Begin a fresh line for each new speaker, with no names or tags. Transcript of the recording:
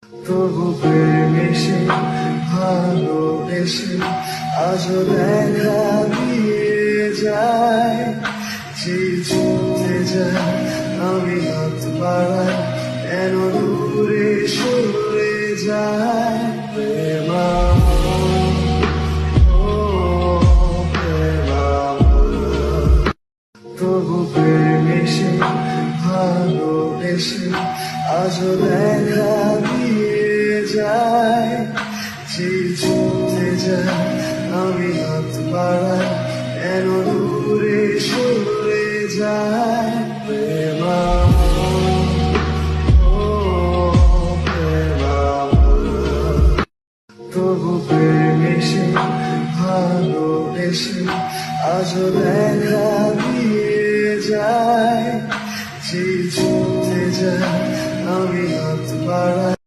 তবু প্রেমেশে ভালোবেসে আজও দেখা দিয়ে যায়, যে চলে যায় আমি হাত বাড়াই কেন দূরে সরে যায়। প্রেমা তবু প্রেমেশে ভালোবেসে আজও দেখা দিয়ে যায়, যে চলে যায় আমি হাত বাড়াই কেন দূরে সরে যায়। প্রেমা তবু প্রেমেশে ভালোবেসে আজও